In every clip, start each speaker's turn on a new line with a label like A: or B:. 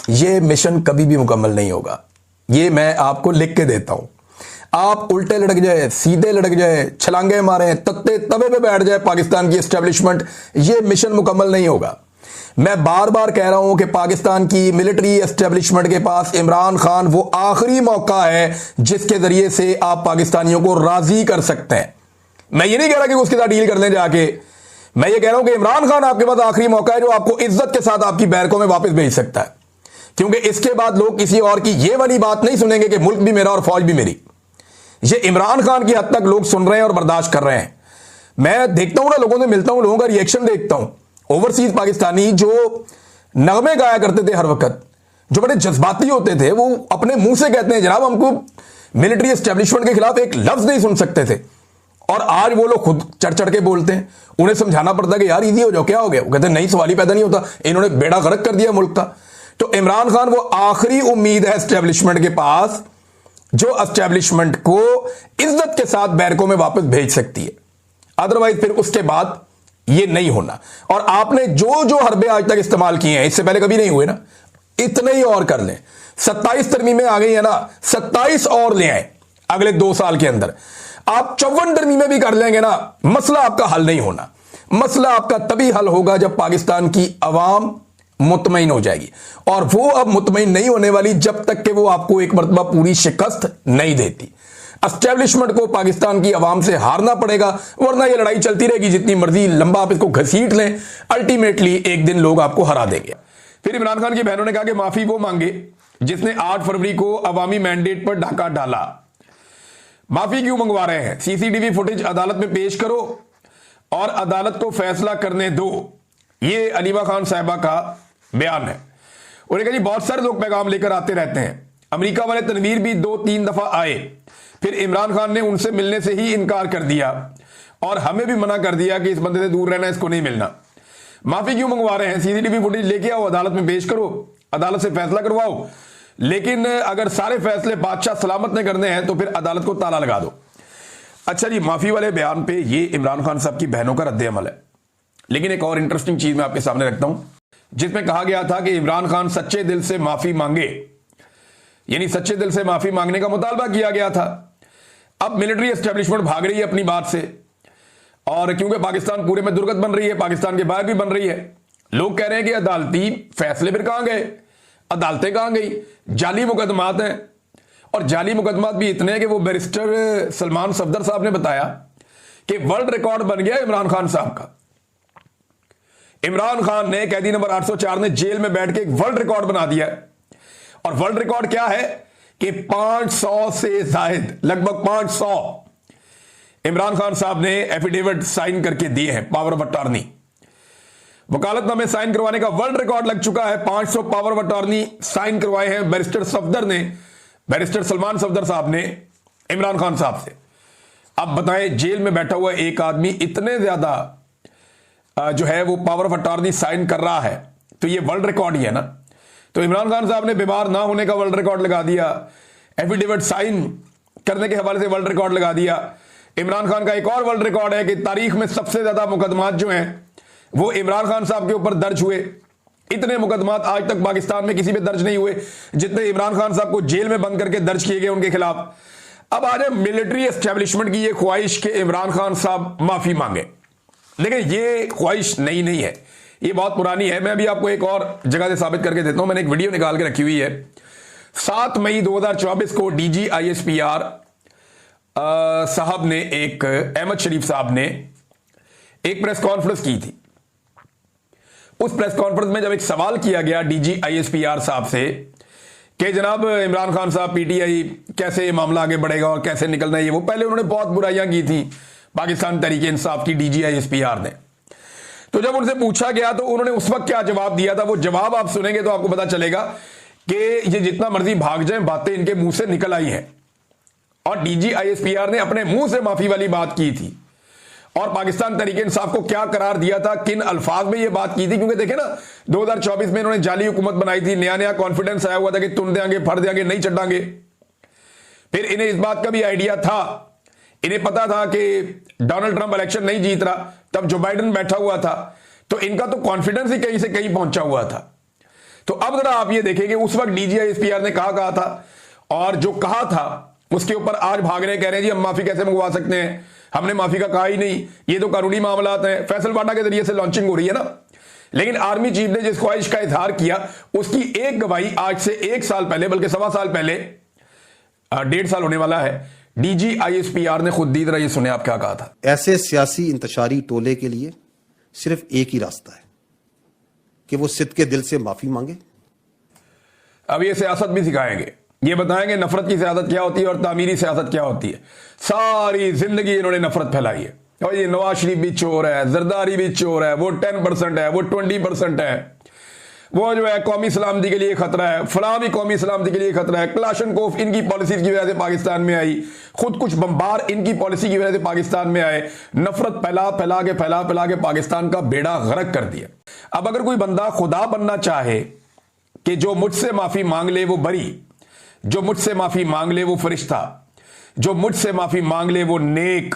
A: ये मिशन कभी भी मुकम्मल नहीं होगा। ये मैं आपको लिख के देता हूं। आप उल्टे लटक जाए, सीधे लटक जाए, छलांगे मारें, तत्ते तवे पे बैठ जाए पाकिस्तान की एस्टेब्लिशमेंट, ये मिशन मुकम्मल नहीं होगा। मैं बार बार कह रहा हूं कि पाकिस्तान की मिलिट्री एस्टेब्लिशमेंट के पास इमरान खान वो आखिरी मौका है जिसके जरिए से आप पाकिस्तानियों को राजी कर सकते हैं। मैं ये नहीं कह रहा कि उसके साथ डील कर लें जाके, मैं ये कह रहा हूं कि इमरान खान आपके पास आखिरी मौका है जो आपको इज्जत के साथ आपकी बैरकों में वापस भेज सकता है, क्योंकि इसके बाद लोग किसी और की ये वाली बात नहीं सुनेंगे कि मुल्क भी मेरा और फौज भी मेरी। ये इमरान खान की हद तक लोग सुन रहे हैं और बर्दाश्त कर रहे हैं। मैं देखता हूं ना, लोगों से मिलता हूं, लोगों का रिएक्शन देखता हूं। ओवरसीज पाकिस्तानी जो नगमे गाया करते थे हर वक्त, जो बड़े जज्बाती होते थे, वो अपने मुंह से कहते हैं जनाब हमको मिलिट्री एस्टेब्लिशमेंट के खिलाफ एक लफ्ज नहीं सुन सकते थे, और आज वो लोग खुद चढ़ चढ़ के बोलते हैं। उन्हें समझाना पड़ता है कि यार इजी हो जाओ, क्या हो गया? वो कहते हैं नहीं, सवाल ही पैदा नहीं होता, इन्होंने बेड़ा गर्क कर दिया मुल्क का। तो इमरान खान वो आखिरी उम्मीद है एस्टेब्लिशमेंट के पास जो एस्टेब्लिशमेंट को इज्जत के साथ बैरकों में वापस भेज सकती है। अदरवाइज फिर उसके बाद ये नहीं होना। और आपने जो जो हरबे आज तक इस्तेमाल किए हैं, इससे पहले कभी नहीं हुए ना, इतने ही और कर लें। 27 तरमीमें आ गई है ना, 27 और ले आए अगले 2 साल के अंदर। आप 54 तरमीमें भी कर लेंगे ना, मसला आपका हल नहीं होना। मसला आपका तभी हल होगा जब पाकिस्तान की अवाम मुतमईन हो जाएगी, और वो अब मुतमईन नहीं होने वाली जब तक कि वो आपको एक मरतबा पूरी शिकस्त नहीं देती। एस्टेब्लिशमेंट को पाकिस्तान की आवाम से हारना पड़ेगा, वरना ये लड़ाई चलती रहेगी जितनी मर्जी लंबा आप इसको घसीट लें, अल्टीमेटली एक दिन लोग आपको हरा देंगे। फिर इमरान खान की बहनों ने कहा कि माफी वो मांगे जिसने 8 फरवरी को अवामी मैंडेट पर डाका डाला। माफी क्यों मंगवा रहे हैं? सीसीटीवी फुटेज अदालत में पेश करो और अदालत को फैसला करने दो। ये अलीमा खान साहिबा का बयान है। उन्होंने कहा जी बहुत सारे लोग पैगाम लेकर आते रहते हैं। अमेरिका वाले तनवीर भी 2-3 दफा आए, फिर इमरान खान ने उनसे मिलने से ही इनकार कर दिया और हमें भी मना कर दिया कि इस बंदे से दूर रहना, इसको नहीं मिलना। माफी क्यों मंगवा रहे हैं? सीसीटीवी फुटेज लेके आओ, अदालत में पेश करो, अदालत से फैसला करवाओ। लेकिन अगर सारे फैसले बादशाह सलामत ने करने हैं तो फिर अदालत को ताला लगा दो। अच्छा जी, माफी वाले बयान पे ये इमरान खान साहब की बहनों का रद्द-ए-अमल है। लेकिन एक और इंटरेस्टिंग चीज मैं आपके सामने रखता हूं, जिसमें कहा गया था कि इमरान खान सच्चे दिल से माफी मांगे, यानी सच्चे दिल से माफी मांगने का मुतालबा किया गया था। अब मिलिट्री एस्टेब्लिशमेंट भाग रही है अपनी बात से, और क्योंकि पाकिस्तान पूरे में दुर्गत बन रही है, पाकिस्तान के बाहर भी बन रही है। लोग कह रहे हैं कि अदालती फैसले फिर कहां गए, अदालतें कहां गई? जाली मुकदमात हैं, और जाली मुकदमात भी इतने हैं कि वो बैरिस्टर सलमान सफदर साहब ने बताया कि वर्ल्ड रिकॉर्ड बन गया इमरान खान साहब का। इमरान खान ने, कैदी नंबर 804 ने जेल में बैठ के एक वर्ल्ड रिकॉर्ड बना दिया है। और वर्ल्ड रिकॉर्ड क्या है कि 500 से जायद, लगभग 500 इमरान खान साहब ने एफिडेविट साइन करके दिए हैं, पावर ऑफ अटॉर्नी। वकालतनामे साइन करवाने का वर्ल्ड रिकॉर्ड लग चुका है। 500 पावर ऑफ अटॉर्नी साइन करवाए हैं बैरिस्टर सफदर ने, बैरिस्टर सलमान सफदर साहब ने इमरान खान साहब से। अब बताएं, जेल में बैठा हुआ एक आदमी इतने ज्यादा जो है वो पावर ऑफ अटॉर्नी साइन कर रहा है, तो ये वर्ल्ड रिकॉर्ड ही है ना। तो इमरान खान साहब ने बीमार ना होने का वर्ल्ड रिकॉर्ड लगा दिया, एफिडेविट साइन करने के हवाले से वर्ल्ड रिकॉर्ड लगा दिया। इमरान खान का एक और वर्ल्ड रिकॉर्ड है कि तारीख में सबसे ज्यादा मुकदमात जो हैं वो इमरान खान साहब के ऊपर दर्ज हुए। इतने मुकदमात आज तक पाकिस्तान में किसी पे दर्ज नहीं हुए जितने इमरान खान साहब को जेल में बंद करके दर्ज किए गए उनके खिलाफ। अब आ जाए मिलिट्री एस्टेब्लिशमेंट की ये ख्वाहिश के इमरान खान साहब माफी मांगे, लेकिन ये ख्वाहिश नई नहीं है, ये बहुत पुरानी है। मैं भी आपको एक और जगह से साबित करके देता हूं। मैंने एक वीडियो निकाल के रखी हुई है। 7 मई 2024 को डीजी ISPR साहब ने, एक अहमद शरीफ साहब ने एक प्रेस कॉन्फ्रेंस की थी। उस प्रेस कॉन्फ्रेंस में जब एक सवाल किया गया डीजी ISPR साहब से कि जनाब इमरान खान साहब, PTI कैसे ये मामला आगे बढ़ेगा और कैसे निकलना है, ये वो पहले उन्होंने बहुत बुराइयां की थी पाकिस्तान तहरीके इंसाफ की डीजी ISPR ने। तो जब उनसे पूछा गया तो उन्होंने उस वक्त क्या जवाब दिया था, वो जवाब आप सुनेंगे तो आपको पता चलेगा कि ये जितना मर्जी भाग जाए, बातें इनके मुंह से निकल आई हैं। और डीजी ISPR ने अपने मुंह से माफी वाली बात की थी, और पाकिस्तान तहरीके इंसाफ को क्या करार दिया था, किन अल्फाज में ये बात की थी। क्योंकि देखे ना, 2024 में इन्होंने जाली हुकूमत बनाई थी, नया नया कॉन्फिडेंस आया हुआ था कि तुम देंगे, फड़ देंगे, नहीं चढ़ांगे। फिर इन्हें इस बात का भी आइडिया था, इन्हें पता था कि डोनाल्ड ट्रंप इलेक्शन नहीं जीत रहा, तब जो बाइडेन बैठा हुआ था, तो इनका तो कॉन्फिडेंस ही कहीं से कहीं पहुंचा हुआ था। तो अब जरा आप ये देखें कि उस वक्त DGISPR ने कहा था, और जो कहा था उसके ऊपर आज भाग रहे, कह रहे हैं जी हम माफी कैसे मंगवा सकते हैं, हमने माफी का कहा ही नहीं, ये तो कानूनी मामलात हैं। फैसल वाडा के जरिए से लॉन्चिंग हो रही है ना, लेकिन आर्मी चीफ ने जिस ख्वाहिश का इजहार किया उसकी एक गवाही आज से 1 साल पहले, बल्कि 1.25 साल पहले, 1.5 साल होने वाला है, DGISPR ने खुद दी। जरा ये सुने आप क्या कहा था।
B: ऐसे सियासी इंतशारी टोले के लिए सिर्फ एक ही रास्ता है कि वो सिद्ध के दिल से माफी मांगे।
A: अब ये सियासत भी सिखाएंगे, ये बताएंगे नफरत की सियासत क्या होती है और तामीरी सियासत क्या होती है। सारी जिंदगी इन्होंने नफरत फैलाई है, और ये नवाज शरीफ भी चोर है, जरदारी भी चोर है, वो 10% है, वो 20% है, वो जो है कौमी सलामती के लिए खतरा है, फलां भी कौमी सलामती के लिए खतरा है, क्लाशनकोफ इनकी पॉलिसी की वजह से पाकिस्तान में आई, खुद कुछ बम्बार इनकी पॉलिसी की वजह से पाकिस्तान में आए, नफरत फैला के पाकिस्तान का बेड़ा गर्क कर दिया। अब अगर कोई बंदा खुदा बनना चाहे कि जो मुझसे माफी मांग ले वो बरी, जो मुझसे माफी मांग ले वो फरिश्ता, जो मुझसे माफी मांग ले वो नेक,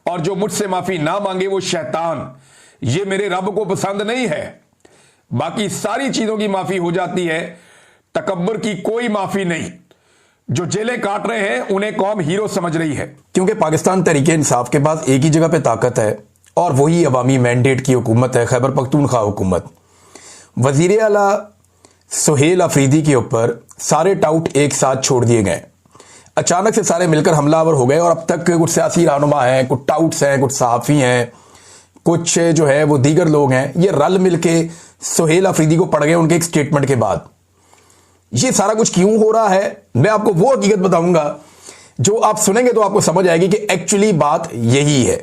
A: और जो मुझसे माफी ना मांगे वो शैतान, ये मेरे रब को पसंद नहीं है। बाकी सारी चीजों की माफी हो जाती है, तकब्बुर की कोई माफी नहीं। जो जेलें काट रहे हैं उन्हें कौम हीरो समझ रही है, क्योंकि पाकिस्तान तहरीक इंसाफ के पास एक ही जगह पे ताकत है, और वही अवामी मैंडेट की हुकूमत है, खैबर पख्तूनख्वा हुकूमत। वजीर आला सुहेल अफरीदी के ऊपर सारे टाउट एक साथ छोड़ दिए गए, अचानक से सारे मिलकर हमलावर हो गए, और अब तक कुछ सियासी रहनुमा हैं, कुछ टाउट्स हैं, कुछ सहाफ़ी हैं, कुछ जो है वो दीगर लोग हैं, ये रल मिलके सुहेल अफरीदी को पड़ गए उनके एक स्टेटमेंट के बाद। ये सारा कुछ क्यों हो रहा है, मैं आपको वो हकीकत बताऊंगा जो आप सुनेंगे तो आपको समझ आएगी कि एक्चुअली बात यही है।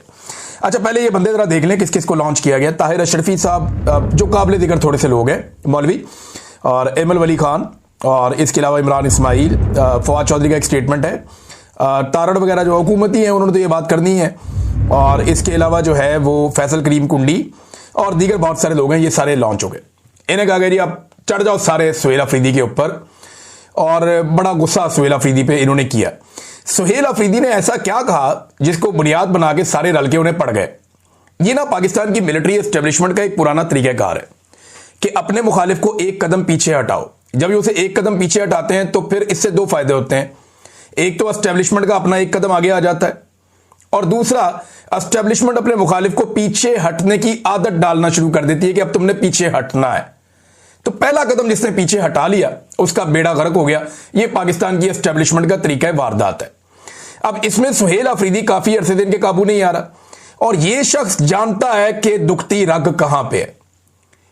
A: अच्छा, पहले ये बंदे जरा देख लें किस किस को लॉन्च किया गया। ताहिर अशरफी साहब, जो काबिल जिक्र थोड़े से लोग हैं, मौलवी, और एमल वली खान, और इसके अलावा इमरान इस्माइल, फवाद चौधरी का एक स्टेटमेंट है, तारड़ वगैरह जो हुकूमती हैं उन्होंने तो ये बात करनी है, और इसके अलावा जो है वो फैसल करीम कुंडी और दीगर बहुत सारे लोग हैं, ये सारे लॉन्च हो गए। इन्हें कहा गया जी आप चढ़ जाओ सारे सुहेल अफरीदी के ऊपर, और बड़ा गुस्सा सुहेल अफरीदी पे इन्होंने किया। सुहेल अफरीदी ने ऐसा क्या कहा जिसको बुनियाद बना के सारे रल के उन्हें पड़ गए। ये ना पाकिस्तान की मिलिट्री एस्टेब्लिशमेंट का एक पुराना तरीक़ाकार है कि अपने मुखालिफ को एक कदम पीछे हटाओ। जब ये उसे एक कदम पीछे हटाते हैं तो फिर इससे 2 फायदे होते हैं, एक तो एस्टेब्लिशमेंट का अपना एक कदम आगे आ जाता है, और दूसरा एस्टेब्लिशमेंट अपने मुखालिफ को पीछे हटने की आदत डालना शुरू कर देती है कि अब तुमने पीछे हटना है। तो पहला कदम जिसने पीछे हटा लिया उसका बेड़ा गर्क हो गया। यह पाकिस्तान की एस्टेब्लिशमेंट का तरीका वारदात है। अब इसमें सुहेल अफरीदी काफी अरसे दिन के काबू नहीं आ रहा, और यह शख्स जानता है कि दुखती रग कहां पे है,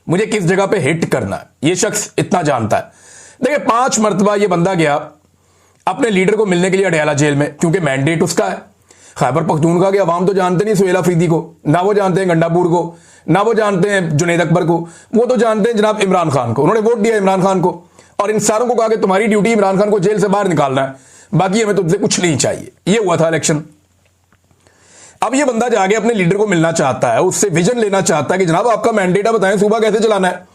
A: मुझे किस जगह पे हिट करना है, यह शख्स इतना जानता है। देखिए 5 मरतबा यह बंदा गया अपने लीडर को मिलने के लिए अडयाला जेल में, क्योंकि मैंडेट उसका है। खैबर पख्तूनख्वा की अवाम तो जानते नहीं सुहेल अफरीदी को, ना वो जानते हैं गंडापुर को, ना वो जानते हैं जुनेद अकबर को, वो तो जानते हैं जनाब इमरान खान को। उन्होंने वोट दिया इमरान खान को, और इन सारों को कहा कि तुम्हारी ड्यूटी इमरान खान को जेल से बाहर निकालना है, बाकी हमें तुमसे कुछ नहीं चाहिए। ये हुआ था इलेक्शन। अब ये बंदा जाके अपने लीडर को मिलना चाहता है, उससे विजन लेना चाहता है कि जनाब आपका मैंडेट है, बताएं सूबा कैसे चलाना है।